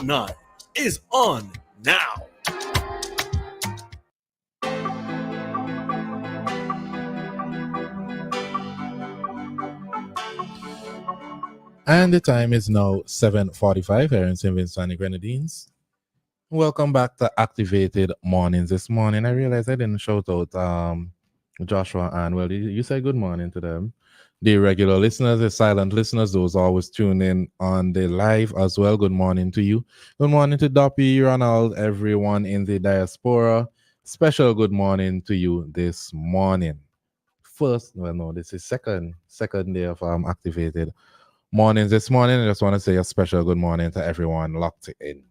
Nut is on now. And the time is now 7:45 here in St. Vincent and the Grenadines. Welcome back to Activated Mornings. This morning, I realized I didn't shout out Joshua and well, you said good morning to them. The regular listeners, the silent listeners, those always tune in on the live as well. Good morning to you. Good morning to Doppy, Ronald, everyone in the diaspora. Special good morning to you this morning. First, well, no, this is second day of Activated Mornings this morning. I just want to say a special good morning to everyone locked in.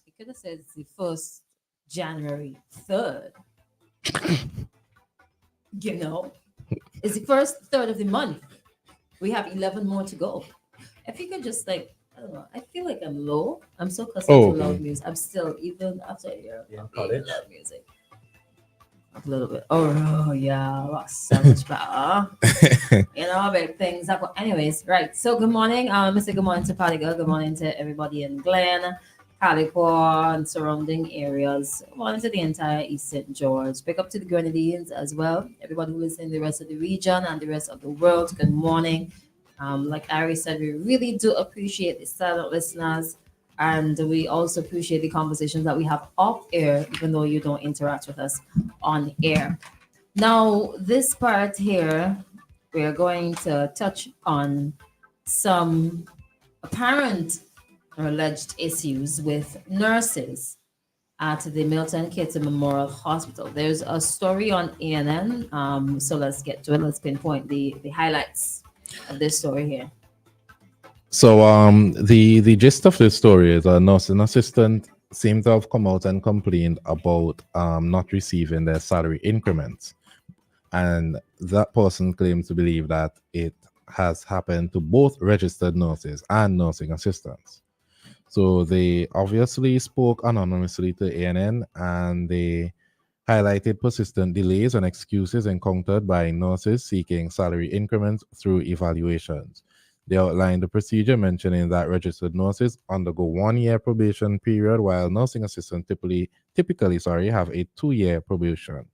You could have said it's the first January 3rd. You know, it's the first third of the month. We have 11 more to go. If you could just I don't know, I feel like I'm low. I'm so accustomed to loud music. I'm still, even after a year, loud music. A little bit. Oh yeah, that's so much better. Big things. Anyways, right. So good morning. Mr. Good morning to Paliga. Good morning to everybody in Glen, Calico, and surrounding areas. Good morning to the entire East St. George. Pick up to the Grenadines as well. Everybody who listens in the rest of the region and the rest of the world. Good morning. Like Ari said, we really do appreciate the silent listeners. And we also appreciate the conversations that we have off air, even though you don't interact with us on air. Now, this part here, we're going to touch on some apparent or alleged issues with nurses at the Milton Keyser Memorial Hospital. There's a story on ANN, so let's get to it. Let's pinpoint the highlights of this story here. So the gist of this story is a nursing assistant seemed to have come out and complained about not receiving their salary increments. And that person claims to believe that it has happened to both registered nurses and nursing assistants. So they obviously spoke anonymously to ANN and they highlighted persistent delays and excuses encountered by nurses seeking salary increments through evaluations. They outlined the procedure, mentioning that registered nurses undergo 1 year probation period, while nursing assistants typically have a 2-year probation.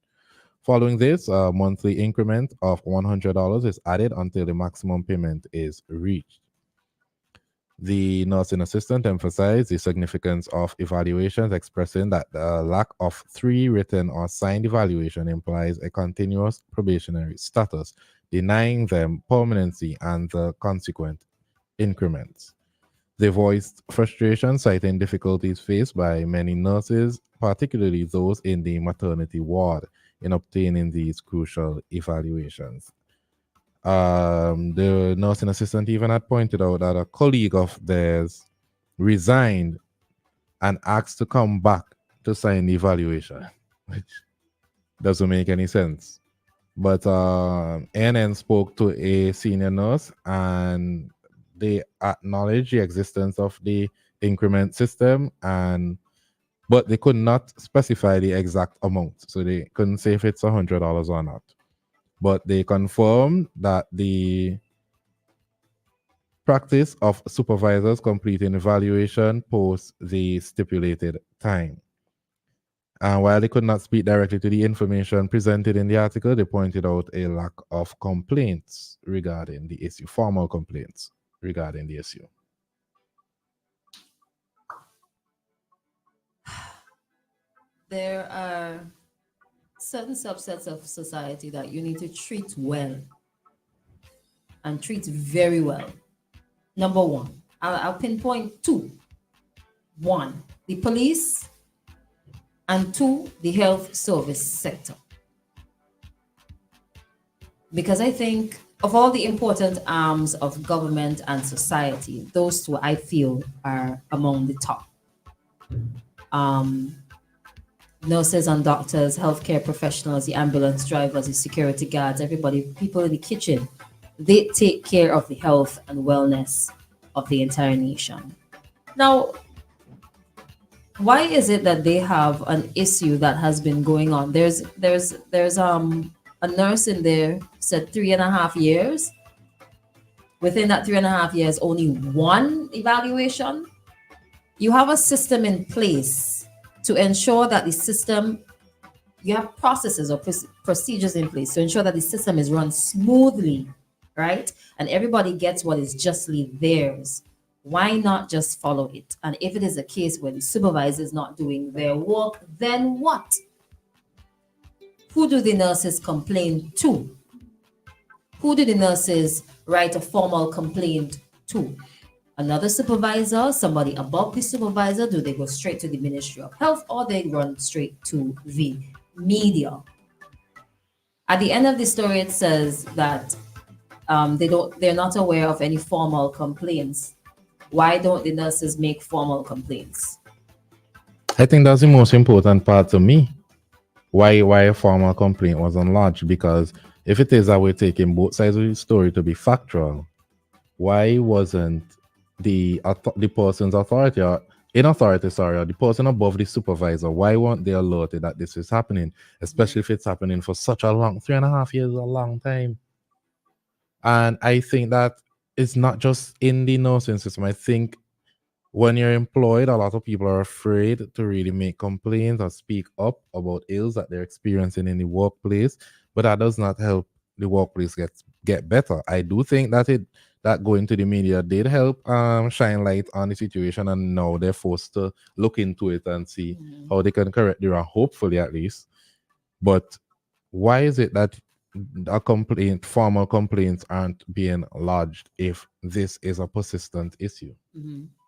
Following this, a monthly increment of $100 is added until the maximum payment is reached. The nursing assistant emphasized the significance of evaluations, expressing that the lack of 3 written or signed evaluation implies a continuous probationary status, denying them permanency and the consequent increments. They voiced frustration, citing difficulties faced by many nurses, particularly those in the maternity ward, in obtaining these crucial evaluations. The nursing assistant even had pointed out that a colleague of theirs resigned and asked to come back to sign the evaluation, which doesn't make any sense. But ANN spoke to a senior nurse and they acknowledged the existence of the increment system, but they could not specify the exact amount. So they couldn't say if it's $100 or not. But they confirmed that the practice of supervisors completing evaluation post the stipulated time. And while they could not speak directly to the information presented in the article, they pointed out a lack of complaints regarding the issue, formal complaints regarding the issue. There are certain subsets of society that you need to treat well and treat very well. Number one, I'll pinpoint 2. 1, the police, and 2, the health service sector. Because I think of all the important arms of government and society, those 2 I feel are among the top. Nurses and doctors, healthcare professionals, the ambulance drivers, the security guards, everybody, people in the kitchen, they take care of the health and wellness of the entire nation. Now, why is it that they have an issue that has been going on? There's a nurse in there said 3.5 years. Within that 3.5 years, only 1 evaluation. You have a system in place to ensure that the system, you have processes or procedures in place to ensure that the system is run smoothly, right? And everybody gets what is justly theirs. Why not just follow it? And if it is a case where the supervisor is not doing their work, then what? Who do the nurses complain to? Who do the nurses write a formal complaint to? Another supervisor, somebody above the supervisor? Do they go straight to the Ministry of Health or they run straight to the media? At the end of the story, it says that they're not aware of any formal complaints. Why don't the nurses make formal complaints? I think that's the most important part to me. Why a formal complaint wasn't lodged? Because if it is that we're taking both sides of the story to be factual, why wasn't the person's authority or the person above the supervisor, why weren't they alerted that this is happening? Especially if it's happening for such a long 3.5 years, a long time. And I think that it's not just in the nursing system. I think when you're employed, a lot of people are afraid to really make complaints or speak up about ills that they're experiencing in the workplace, but that does not help the workplace get better. I do think that going to the media did help shine light on the situation, and now they're forced to look into it and see how they can correct the wrong, hopefully at least. But why is it that formal complaints aren't being lodged if this is a persistent issue?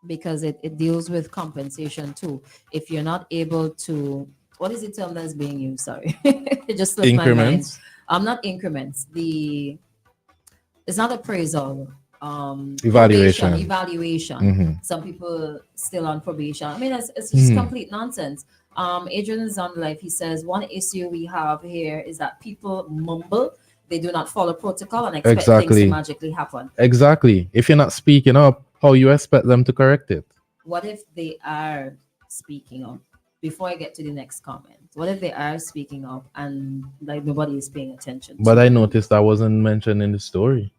Because it deals with compensation too. If you're not able to, what is the term that's being used? Sorry, it just slipped my mind. Increments? Not increments. It's not appraisal. Evaluation. Evaluation. Some people still on probation. I mean, it's just complete nonsense. Adrian is on live. He says one issue we have here is that people mumble. They do not follow protocol and expect things to magically happen. Exactly. If you're not speaking up, how you expect them to correct it? What if they are speaking up? Before I get to the next comment, what if they are speaking up and like nobody is paying attention? But I noticed that wasn't mentioned in the story.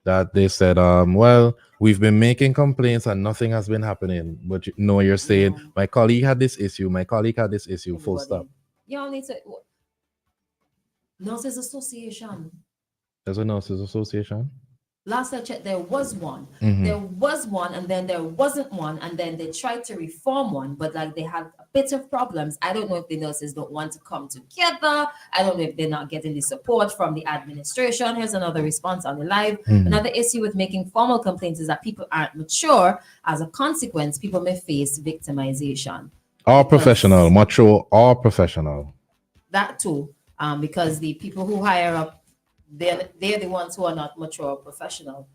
That they said, well, we've been making complaints and nothing has been happening. But you're saying, my colleague had this issue, full stop. You only say, Nurses Association. There's a Nurses Association? Last I checked, there was one. There was one, and then there wasn't one, and then they tried to reform one, but like they had a bit of problems. I don't know if the nurses don't want to come together. I don't know if they're not getting the support from the administration. Here's another response on the live. Another issue with making formal complaints is that people aren't mature. As a consequence, people may face victimization. Professional, mature or professional. That too, because the people who hire up, they're the ones who are not mature or professional.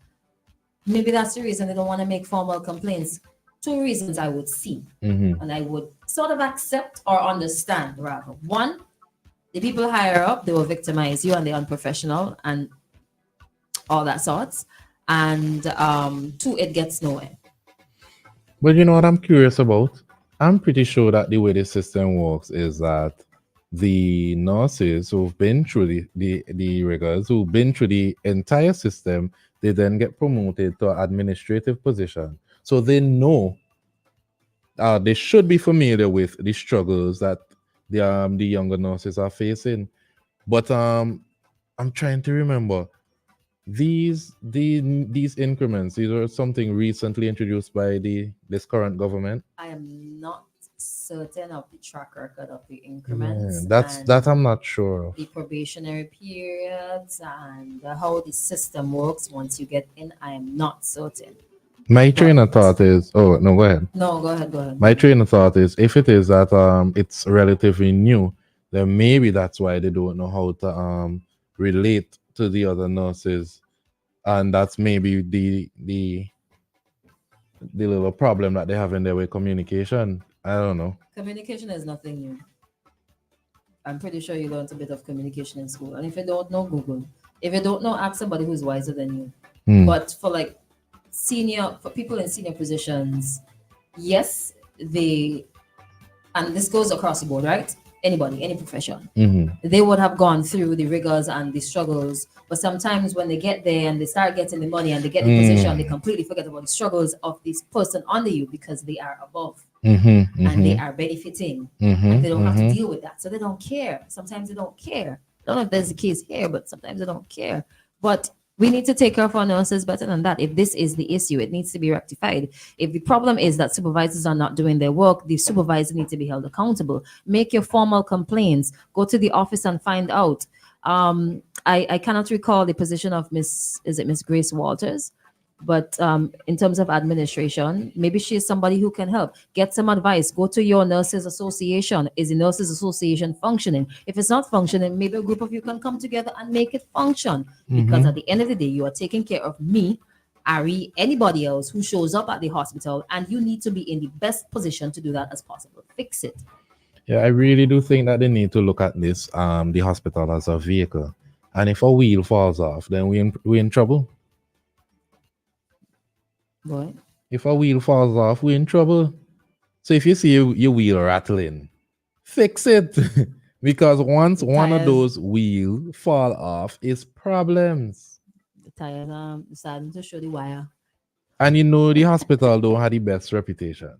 Maybe that's the reason they don't want to make formal complaints. Two reasons I would see, and I would sort of accept or understand rather. One, the people higher up, they will victimize you and they're unprofessional and all that sorts. And two, it gets nowhere. But you know what I'm curious about? I'm pretty sure that the way the system works is that the nurses who've been through the rigors, who've been through the entire system, they then get promoted to an administrative position. So they know, they should be familiar with the struggles that the younger nurses are facing. But I'm trying to remember, these increments, these are something recently introduced by this current government. I am not certain of the track record of the increments. That I'm not sure of. The probationary periods and how the system works once you get in, I am not certain. My train of thought is, go ahead. No, go ahead. My train of thought is, if it is that it's relatively new, then maybe that's why they don't know how to relate to the other nurses, and that's maybe the little problem that they have in their way communication. I don't know. Communication is nothing new. I'm pretty sure you learned a bit of communication in school. And if you don't know, Google. If you don't know, ask somebody who's wiser than you. But for people in senior positions, yes, and this goes across the board, right? anybody, any profession. Mm-hmm. They would have gone through the rigors and the struggles. But sometimes when they get there and they start getting the money and they get the position, they completely forget about the struggles of this person under you because they are above Mm-hmm. and they Mm-hmm. are benefiting Mm-hmm. and they don't have to Mm-hmm. deal with that. So they don't care. Sometimes they don't care. I don't know if that's the case here, but sometimes they don't care. But we need to take care of our nurses better than that. If this is the issue, it needs to be rectified. If the problem is that supervisors are not doing their work, the supervisor needs to be held accountable. Make your formal complaints. Go to the office and find out. I cannot recall the position of Miss Grace Walters, but in terms of administration, maybe she is somebody who can help. Get some advice. Go to your nurses association. Is the nurses association functioning? If it's not functioning, maybe a group of you can come together and make it function. Because at the end of the day, you are taking care of me, Ari, anybody else who shows up at the hospital, and you need to be in the best position to do that as possible. Fix it. Yeah, I really do think that they need to look at this, the hospital as a vehicle. And if a wheel falls off, then we in trouble. Boy. If a wheel falls off, we're in trouble. So if you see your wheel rattling, fix it. Because once one of Tires. those wheels fall off, it's problems. The tires starting to show the wire. And you know the hospital don't have the best reputation.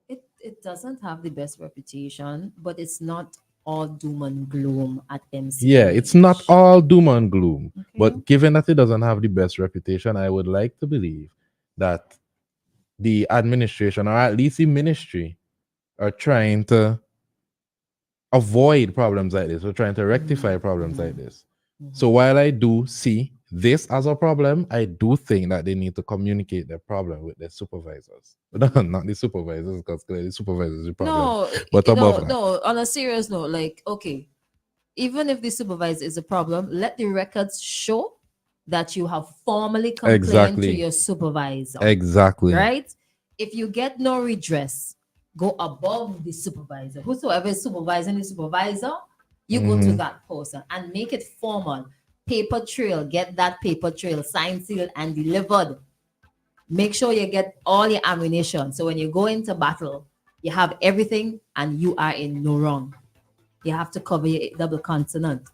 It doesn't have the best reputation, but it's not all doom and gloom at MC. Yeah, it's not all doom and gloom. Okay. But given that it doesn't have the best reputation, I would like to believe that the administration, or at least the ministry, are trying to avoid problems like this. We're trying to rectify problems like this. So while I do see this as a problem, I do think that they need to communicate their problem with their supervisors. Not the supervisors, because clearly supervisors is the problem. No, but above that. no. On a serious note, like, okay, even if the supervisor is a problem, let the records show that you have formally complained Exactly. to your supervisor. Exactly. Right? If you get no redress, go above the supervisor. Whosoever is supervising the supervisor, you go to that person and make it formal. Paper trail, get that paper trail signed, sealed, and delivered. Make sure you get all your ammunition. So when you go into battle, you have everything and you are in no wrong. You have to cover your double consonant.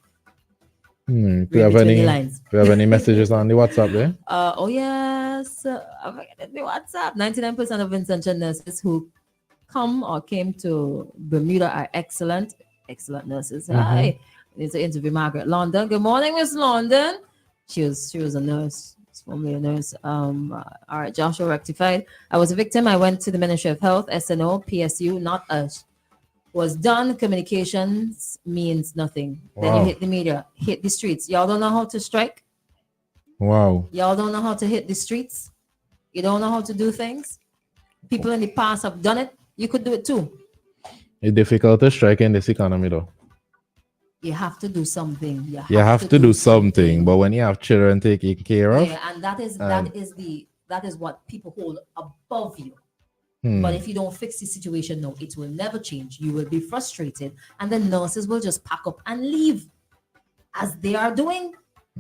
Do you have any messages on the WhatsApp there? Oh yes. I'm forgetting the WhatsApp. 99% of Vincentian nurses who came to Bermuda are excellent nurses. Hi. I need to interview Margaret London. Good morning, Miss London. She was a nurse. She's formerly a nurse. All right, Joshua rectified. I was a victim. I went to the Ministry of Health, SNO, PSU, not us. Was done. Communications means nothing. Wow. Then you hit the media, hit the streets. Y'all don't know how to strike. Wow. Y'all don't know how to hit the streets. You don't know how to do things. People in the past have done it. You could do it too. It's difficult to strike in this economy, though. You have to do something. You have to do something. But when you have children taken care of, yeah, and that is what people hold above you. But if you don't fix the situation, no, it will never change. You will be frustrated, and the nurses will just pack up and leave, as they are doing,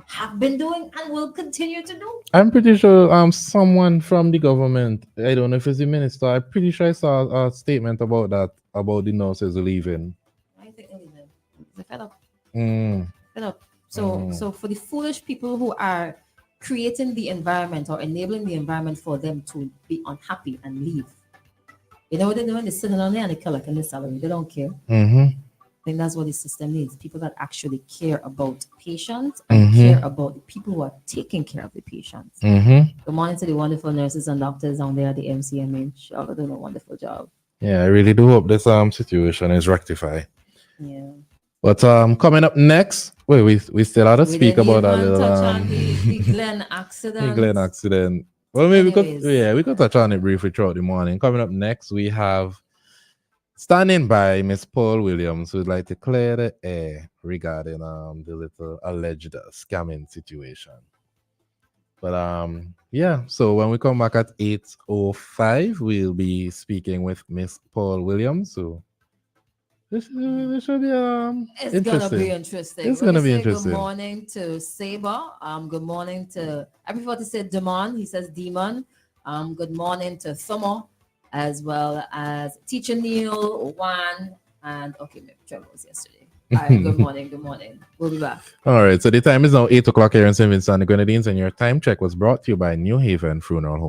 have been doing, and will continue to do. I'm pretty sure someone from the government, I don't know if it's the minister, I'm pretty sure I saw a statement about that, about the nurses leaving. I think they're leaving. They're fed up. Fed up. So for the foolish people who are creating the environment or enabling the environment for them to be unhappy and leave, you know what they're doing? They're sitting on there and they're collecting their salary. They don't care. I think that's what the system needs. People that actually care about patients and care about the people who are taking care of the patients. Good morning to the wonderful nurses and doctors down there at the MCMH. Y'all are doing a wonderful job. Yeah, I really do hope this situation is rectified. Yeah. But coming up next, we still have to speak about that little the Glen accident. the Glen accident. Well, maybe we could touch on it briefly throughout the morning. Coming up next, we have standing by Miss Paul Williams, who would like to clear the air regarding the little alleged scamming situation. But yeah, so when we come back at 8:05, we'll be speaking with Miss Paul Williams. So this should be It's gonna be interesting. It's gonna be interesting. Good morning to Saber. Good morning to, I prefer to say Demon. He says Demon. Good morning to Thomo, as well as Teacher Neil, Juan, And okay, maybe Trevor was yesterday. All right, good morning, good morning. We'll be back. All right, so the time is now 8 o'clock here in St. Vincent and the Grenadines, and your time check was brought to you by New Haven Funeral Home.